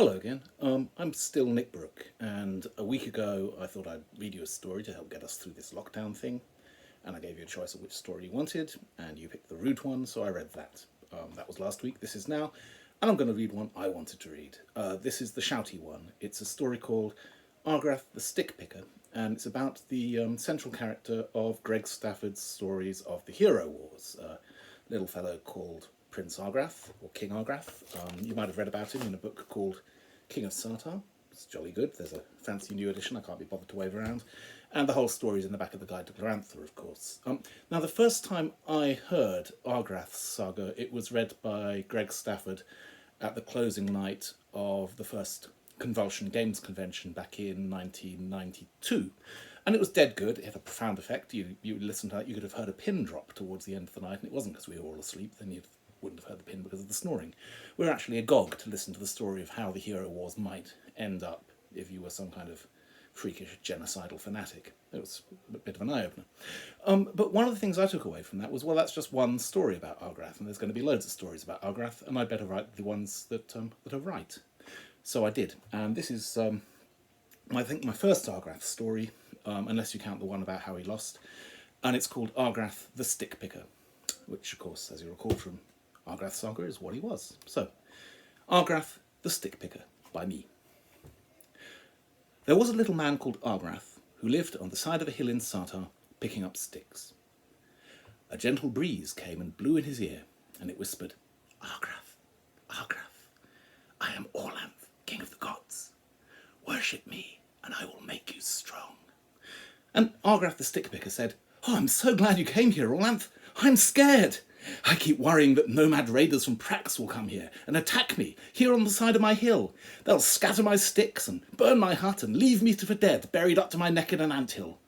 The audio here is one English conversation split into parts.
Hello again. I'm still Nick Brooke, and a week ago I thought I'd read you a story to help get us through this lockdown thing, and I gave you a choice of which story you wanted, and you picked the rude one, so I read that. That was last week, this is now, and I'm going to read one I wanted to read. This is the shouty one. It's a story called Argrath the Stickpicker, and it's about the central character of Greg Stafford's stories of the Hero Wars, a little fellow called Prince Argrath, or King Argrath. You might have read about him in a book called King of Sartar. It's jolly good. There's a fancy new edition I can't be bothered to wave around. And the whole story's in the back of the guide to Gloranthan, of course. Now, the first time I heard Argrath's saga, it was read by Greg Stafford at the closing night of the first Convulsion Games Convention back in 1992. And it was dead good. It had a profound effect. You listened to that, you could have heard a pin drop towards the end of the night, and it wasn't because we were all asleep, then you wouldn't have heard the pin because of the snoring. We were actually agog to listen to the story of how the Hero Wars might end up if you were some kind of freakish genocidal fanatic. It was a bit of an eye-opener. But one of the things I took away from that was, well, that's just one story about Argrath, and there's going to be loads of stories about Argrath, and I better write the ones that are right. So I did, and this is, I think, my first Argrath story, unless you count the one about how he lost, and it's called Argrath the Stickpicker, which, of course, as you recall from Argrath's saga, is what he was. So, Argrath the Stickpicker, by me. There was a little man called Argrath who lived on the side of a hill in Sartar, picking up sticks. A gentle breeze came and blew in his ear, and it whispered, "Argrath, Argrath, I am Orlanth, king of the gods. Worship me, and I will make you strong." And Argrath the Stickpicker said, "Oh, I'm so glad you came here, Orlanth. I'm scared. I keep worrying that nomad raiders from Prax will come here and attack me here on the side of my hill. They'll scatter my sticks and burn my hut and leave me for dead, buried up to my neck in an anthill.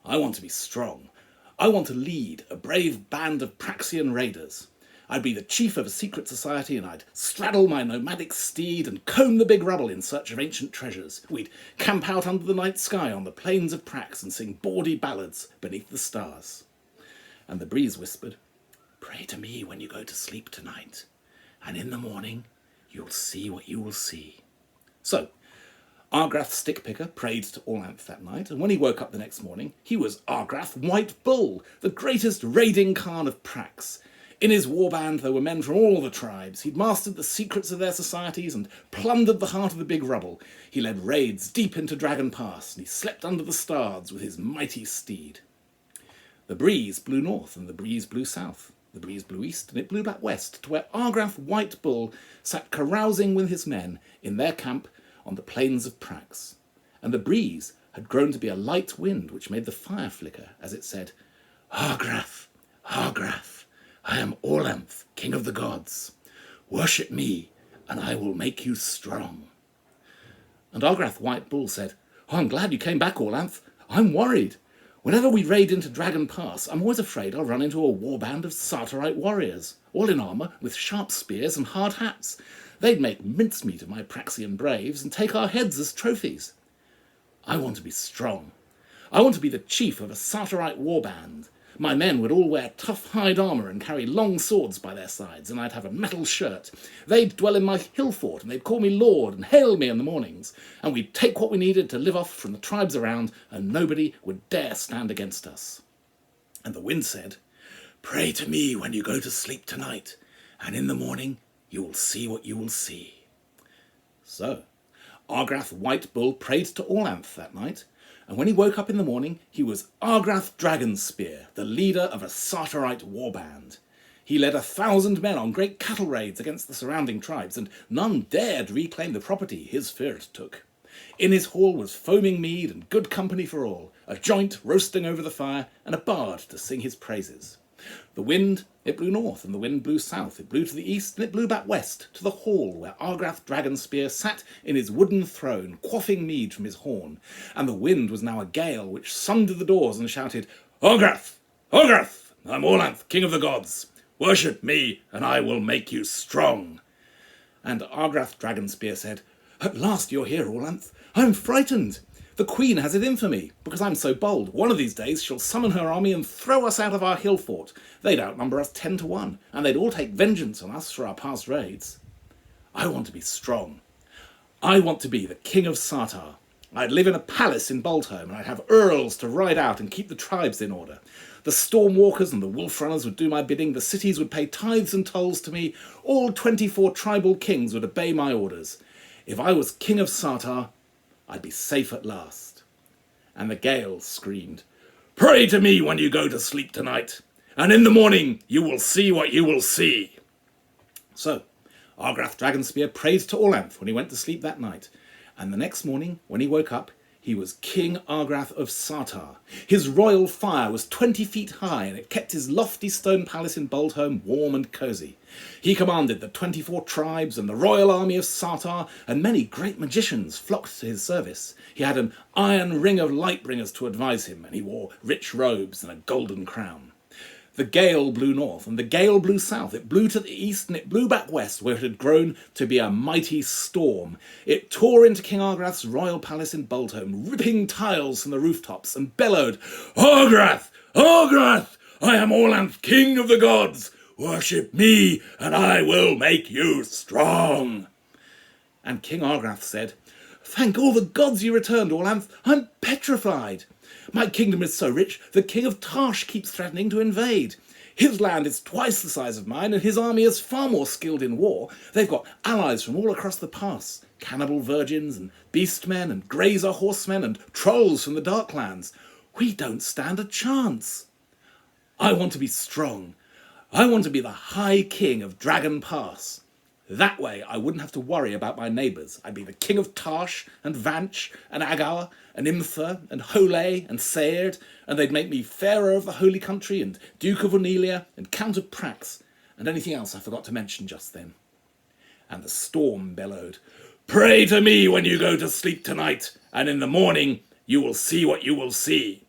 I want to be strong. I want to lead a brave band of Praxian raiders. I'd be the chief of a secret society, and I'd straddle my nomadic steed and comb the big rubble in search of ancient treasures. We'd camp out under the night sky on the plains of Prax and sing bawdy ballads beneath the stars." And the breeze whispered, "Pray to me when you go to sleep tonight, and in the morning you'll see what you will see." So, Argrath Stickpicker prayed to Orlanth that night, and when he woke up the next morning, he was Argrath White Bull, the greatest raiding Khan of Prax. In his warband there were men from all the tribes. He'd mastered the secrets of their societies and plundered the heart of the big rubble. He led raids deep into Dragon Pass, and he slept under the stars with his mighty steed. The breeze blew north, and the breeze blew south. The breeze blew east, and it blew back west, to where Argrath White Bull sat carousing with his men in their camp on the plains of Prax. And the breeze had grown to be a light wind, which made the fire flicker as it said, "Argrath, Argrath, I am Orlanth, king of the gods. Worship me, and I will make you strong." And Argrath White Bull said, "Oh, I'm glad you came back, Orlanth. I'm worried. Whenever we raid into Dragon Pass, I'm always afraid I'll run into a warband of Sartarite warriors, all in armour, with sharp spears and hard hats. They'd make mincemeat of my Praxian braves and take our heads as trophies. I want to be strong. I want to be the chief of a Sartarite warband. My men would all wear tough hide armour and carry long swords by their sides, and I'd have a metal shirt. They'd dwell in my hill fort, and they'd call me lord and hail me in the mornings, and we'd take what we needed to live off from the tribes around, and nobody would dare stand against us." And the wind said, "Pray to me when you go to sleep tonight, and in the morning you will see what you will see." So, Argrath White Bull prayed to Orlanth that night, and when he woke up in the morning, he was Argrath Dragonspear, the leader of a Sartarite warband. He led 1,000 men on great cattle raids against the surrounding tribes, and none dared reclaim the property his spirit took. In his hall was foaming mead and good company for all, a joint roasting over the fire, and a bard to sing his praises. The wind, it blew north, and the wind blew south. It blew to the east, and it blew back west, to the hall where Argrath Dragonspear sat in his wooden throne, quaffing mead from his horn. And the wind was now a gale, which summed at the doors and shouted, "Argrath! Argrath! I'm Orlanth, king of the gods. Worship me, and I will make you strong." And Argrath Dragonspear said, "At last you're here, Orlanth. I'm frightened. The queen has it in for me, because I'm so bold. One of these days she'll summon her army and throw us out of our hill fort. They'd outnumber us 10 to 1, and they'd all take vengeance on us for our past raids. I want to be strong. I want to be the king of Sartar. I'd live in a palace in Boltholm, and I'd have earls to ride out and keep the tribes in order. The Stormwalkers and the Wolf Runners would do my bidding, the cities would pay tithes and tolls to me, all 24 tribal kings would obey my orders. If I was king of Sartar, I'd be safe at last. And the Gale screamed, "Pray to me when you go to sleep tonight, and in the morning you will see what you will see." So, Argrath Dragonspear prayed to Orlanth when he went to sleep that night, and the next morning, when he woke up, he was King Argrath of Sartar. His royal fire was 20 feet high, and it kept his lofty stone palace in Boltholm warm and cosy. He commanded the 24 tribes and the royal army of Sartar, and many great magicians flocked to his service. He had an iron ring of lightbringers to advise him, and he wore rich robes and a golden crown. The gale blew north, and the gale blew south. It blew to the east, and it blew back west, where it had grown to be a mighty storm. It tore into King Argrath's royal palace in Boltholm, ripping tiles from the rooftops, and bellowed, "Argrath! Argrath! I am Orlanth, king of the gods! Worship me, and I will make you strong!" And King Argrath said, "Thank all the gods you returned, Orlanth. I'm petrified. My kingdom is so rich, the king of Tarsh keeps threatening to invade. His land is twice the size of mine, and his army is far more skilled in war. They've got allies from all across the pass, cannibal virgins and beastmen and grazer horsemen and trolls from the Darklands. We don't stand a chance. I want to be strong. I want to be the High King of Dragon Pass. That way I wouldn't have to worry about my neighbours. I'd be the king of Tarsh and Vanch and Agar and Imther and Holay and Saird, and they'd make me Pharaoh of the Holy Country and Duke of Onelia and Count of Prax and anything else I forgot to mention just then." And the storm bellowed, "Pray to me when you go to sleep tonight, and in the morning you will see what you will see."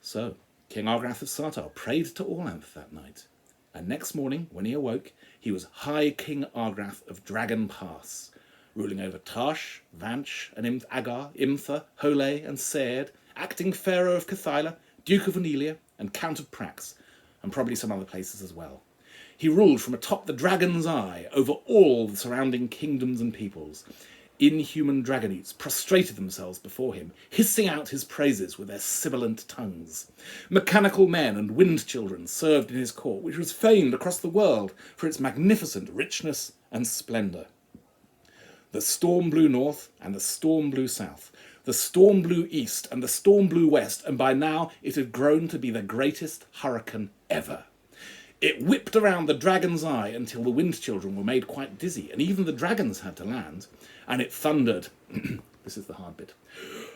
So King Argrath of Sartar prayed to Orlanth that night, and next morning when he awoke, he was High King Argrath of Dragon Pass, ruling over Tarsh, Vanch, and Agar, Imther, Holay, and Saird, acting Pharaoh of Cathyla, Duke of Onelia, and Count of Prax, and probably some other places as well. He ruled from atop the Dragon's Eye over all the surrounding kingdoms and peoples. Inhuman dragonutes prostrated themselves before him, hissing out his praises with their sibilant tongues. Mechanical men and wind children served in his court, which was famed across the world for its magnificent richness and splendour. The storm blew north, and the storm blew south. The storm blew east, and the storm blew west, and by now it had grown to be the greatest hurricane ever. It whipped around the Dragon's Eye until the wind children were made quite dizzy, and even the dragons had to land, and it thundered. This is the hard bit.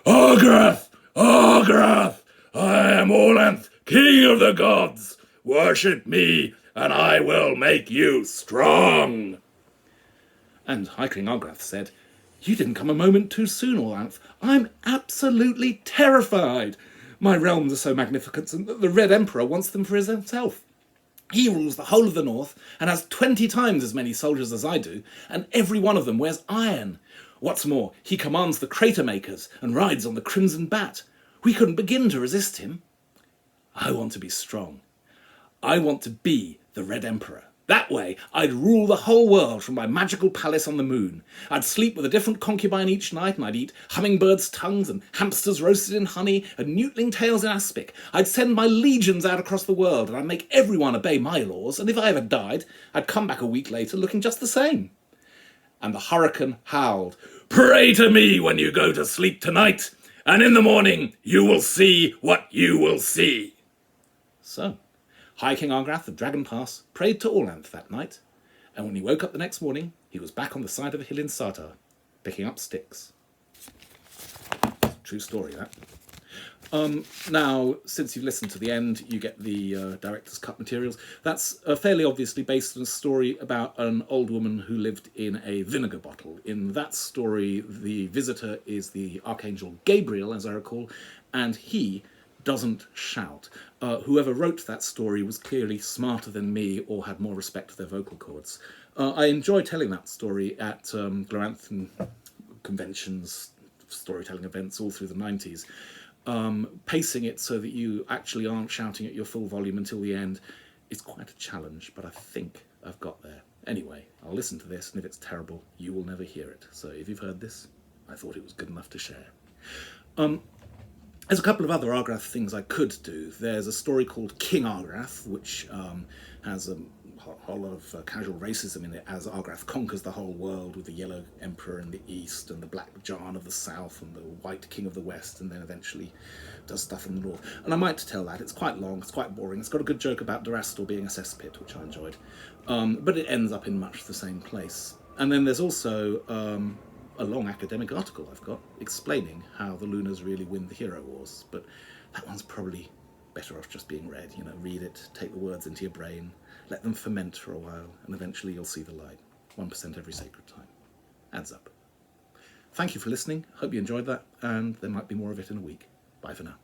"Argrath! Argrath! I am Orlanth, king of the gods! Worship me, and I will make you strong!" And High King Argrath said, "You didn't come a moment too soon, Orlanth. I'm absolutely terrified. My realms are so magnificent that the Red Emperor wants them for himself. He rules the whole of the north and has 20 times as many soldiers as I do, and every one of them wears iron. What's more, he commands the crater makers and rides on the Crimson Bat. We couldn't begin to resist him. I want to be strong. I want to be the Red Emperor. That way, I'd rule the whole world from my magical palace on the moon. I'd sleep with a different concubine each night, and I'd eat hummingbirds' tongues and hamsters roasted in honey and newtling tails in aspic. I'd send my legions out across the world, and I'd make everyone obey my laws, and if I ever died, I'd come back a week later looking just the same." And the hurricane howled, "Pray to me when you go to sleep tonight, and in the morning you will see what you will see." So High King Argrath of Dragon Pass prayed to Orlanth that night, and when he woke up the next morning, he was back on the side of a hill in Sartar, picking up sticks. True story, that. Now, since you've listened to the end, you get the director's cut materials. That's fairly obviously based on a story about an old woman who lived in a vinegar bottle. In that story, the visitor is the Archangel Gabriel, as I recall, and he doesn't shout. Whoever wrote that story was clearly smarter than me or had more respect for their vocal cords. I enjoy telling that story at Gloranthan conventions, storytelling events all through the 90s. Pacing it so that you actually aren't shouting at your full volume until the end is quite a challenge, but I think I've got there. Anyway, I'll listen to this, and if it's terrible, you will never hear it. So if you've heard this, I thought it was good enough to share. There's a couple of other Argrath things I could do. There's a story called King Argrath, which has a whole lot of casual racism in it, as Argrath conquers the whole world with the Yellow Emperor in the east and the Black John of the south and the White King of the west, and then eventually does stuff in the north. And I might tell that. It's quite long, it's quite boring. It's got a good joke about Durastal being a cesspit, which I enjoyed. But it ends up in much the same place. And then there's also a long academic article I've got explaining how the Lunars really win the hero wars, but that one's probably better off just being read. You know, read it, take the words into your brain, let them ferment for a while, and eventually you'll see the light. 1% every sacred time. Adds up. Thank you for listening. Hope you enjoyed that, and there might be more of it in a week. Bye for now.